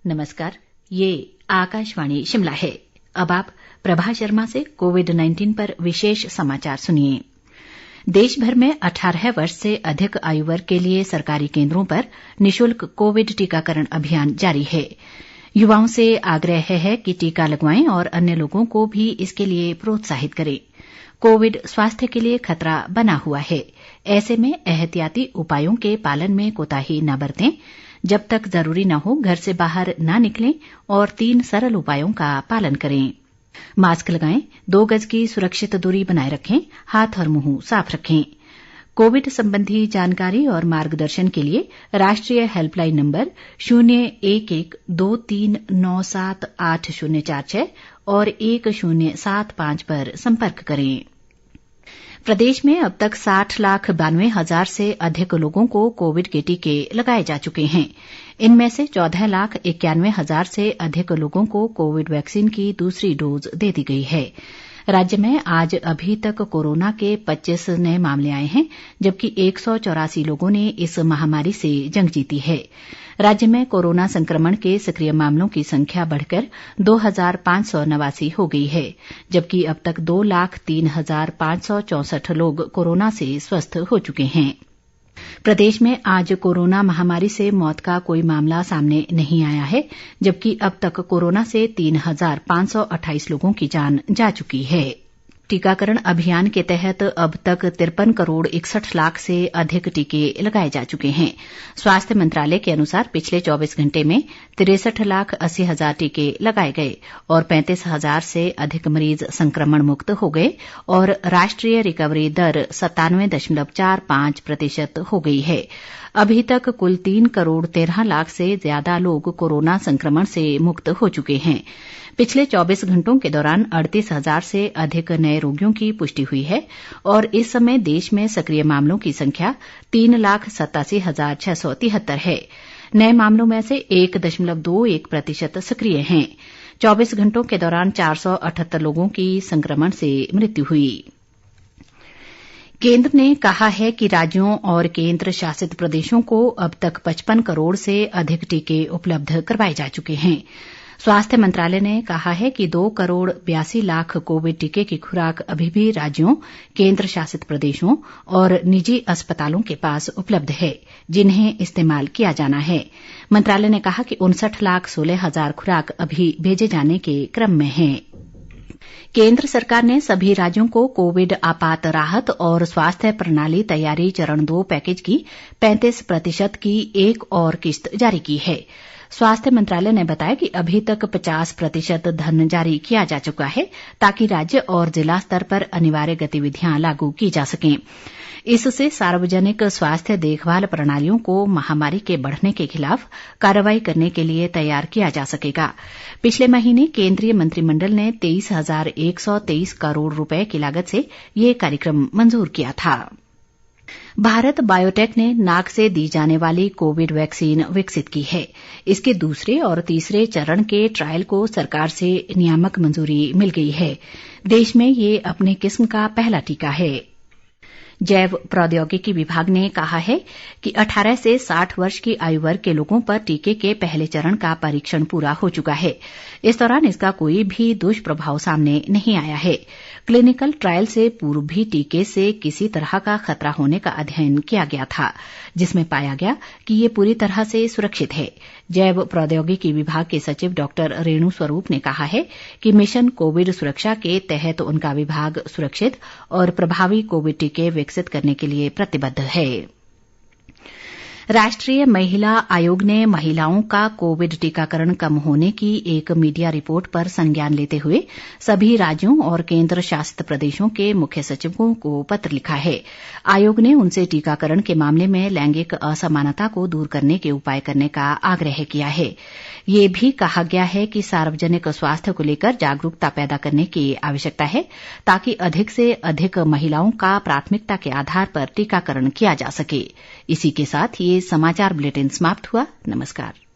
नमस्कार, ये आकाशवाणी शिमला है। अब आप प्रभा शर्मा से कोविड-19 पर विशेष समाचार सुनिए। देश भर में 18 वर्ष से अधिक आयु वर्ग के लिए सरकारी केंद्रों पर निशुल्क कोविड टीकाकरण अभियान जारी है। युवाओं से आग्रह है कि टीका लगवाएं और अन्य लोगों को भी इसके लिए प्रोत्साहित करें। कोविड स्वास्थ्य के लिए खतरा बना हुआ है, ऐसे में एहतियाती उपायों के पालन में कोताही न बरतें। जब तक जरूरी न हो घर से बाहर न निकलें और 3 सरल उपायों का पालन करें। मास्क लगाएं, 2 गज की सुरक्षित दूरी बनाए रखें, हाथ और मुंह साफ रखें। कोविड संबंधी जानकारी और मार्गदर्शन के लिए राष्ट्रीय हेल्पलाइन नंबर 0112397846 और 1075 पर संपर्क करें। प्रदेश में अब तक 60,92,000 से अधिक लोगों को कोविड के टीके लगाए जा चुके हैं। इनमें से 14,91,000 से अधिक लोगों को कोविड वैक्सीन की दूसरी डोज दे दी गई है। राज्य में आज अभी तक कोरोना के 25 नए मामले आए हैं, जबकि 184 लोगों ने इस महामारी से जंग जीती है। राज्य में कोरोना संक्रमण के सक्रिय मामलों की संख्या बढ़कर 2,589 हो गई है, जबकि अब तक 2,03,564 लोग कोरोना से स्वस्थ हो चुके हैं। प्रदेश में आज कोरोना महामारी से मौत का कोई मामला सामने नहीं आया है, जबकि अब तक कोरोना से 3,528 लोगों की जान जा चुकी है। टीकाकरण अभियान के तहत अब तक 53 करोड़ 61 लाख से अधिक टीके लगाए जा चुके हैं। स्वास्थ्य मंत्रालय के अनुसार पिछले 24 घंटे में 63,80,000 टीके लगाए गए और 35,000 से अधिक मरीज संक्रमण मुक्त हो गए और राष्ट्रीय रिकवरी दर 97.45% हो गई है। अभी तक कुल 3 करोड़ 13 लाख से ज्यादा लोग कोरोना संक्रमण से मुक्त हो चुके हैं। पिछले 24 घंटों के दौरान 38,000 से अधिक नए रोगियों की पुष्टि हुई है और इस समय देश में सक्रिय मामलों की संख्या 3,87,673 है। नए मामलों में से 1.21% सक्रिय हैं। 24 घंटों के दौरान 478 लोगों की संक्रमण से मृत्यु हुई। केंद्र ने कहा है कि राज्यों और केंद्र शासित प्रदेशों को अब तक 55 करोड़ से अधिक टीके उपलब्ध करवाए जा चुके हैं। स्वास्थ्य मंत्रालय ने कहा है कि 2 करोड़ 82 लाख कोविड टीके की खुराक अभी भी राज्यों, केंद्र शासित प्रदेशों और निजी अस्पतालों के पास उपलब्ध है, जिन्हें इस्तेमाल किया जाना है। मंत्रालय ने कहा कि 59,16,000 खुराक अभी भेजे जाने के क्रम में है। केंद्र सरकार ने सभी राज्यों को कोविड आपात राहत और स्वास्थ्य प्रणाली तैयारी चरण 2 पैकेज की 35% की एक और किस्त जारी की है। स्वास्थ्य मंत्रालय ने बताया कि अभी तक 50% धन जारी किया जा चुका है, ताकि राज्य और जिला स्तर पर अनिवार्य गतिविधियां लागू की जा सकें। इससे सार्वजनिक स्वास्थ्य देखभाल प्रणालियों को महामारी के बढ़ने के खिलाफ कार्रवाई करने के लिए तैयार किया जा सकेगा। पिछले महीने केंद्रीय मंत्रिमंडल ने 23,123 करोड़ रुपए की लागत से ये कार्यक्रम मंजूर किया था। भारत बायोटेक ने नाक से दी जाने वाली कोविड वैक्सीन विकसित की है। इसके दूसरे और तीसरे चरण के ट्रायल को सरकार से नियामक मंजूरी मिल गई है। देश में ये अपनी किस्म का पहला टीका है। जैव प्रौद्योगिकी विभाग ने कहा है कि 18 से 60 वर्ष की आयु वर्ग के लोगों पर टीके के पहले चरण का परीक्षण पूरा हो चुका है। इस दौरान इसका कोई भी दुष्प्रभाव सामने नहीं आया है। क्लिनिकल ट्रायल से पूर्व भी टीके से किसी तरह का खतरा होने का अध्ययन किया गया था, जिसमें पाया गया कि ये पूरी तरह से सुरक्षित है। जैव प्रौद्योगिकी विभाग के सचिव डॉक्टर रेणु स्वरूप ने कहा है कि मिशन कोविड सुरक्षा के तहत उनका विभाग सुरक्षित और प्रभावी कोविड टीके विकसित करने के लिए प्रतिबद्ध है। राष्ट्रीय महिला आयोग ने महिलाओं का कोविड टीकाकरण कम होने की एक मीडिया रिपोर्ट पर संज्ञान लेते हुए सभी राज्यों और केंद्र शासित प्रदेशों के मुख्य सचिवों को पत्र लिखा है। आयोग ने उनसे टीकाकरण के मामले में लैंगिक असमानता को दूर करने के उपाय करने का आग्रह किया है। ये भी कहा गया है कि सार्वजनिक स्वास्थ्य को लेकर जागरूकता पैदा करने की आवश्यकता है, ताकि अधिक से अधिक महिलाओं का प्राथमिकता के आधार पर टीकाकरण किया जा सके। इसी के साथ ये समाचार बुलेटिन समाप्त हुआ। नमस्कार।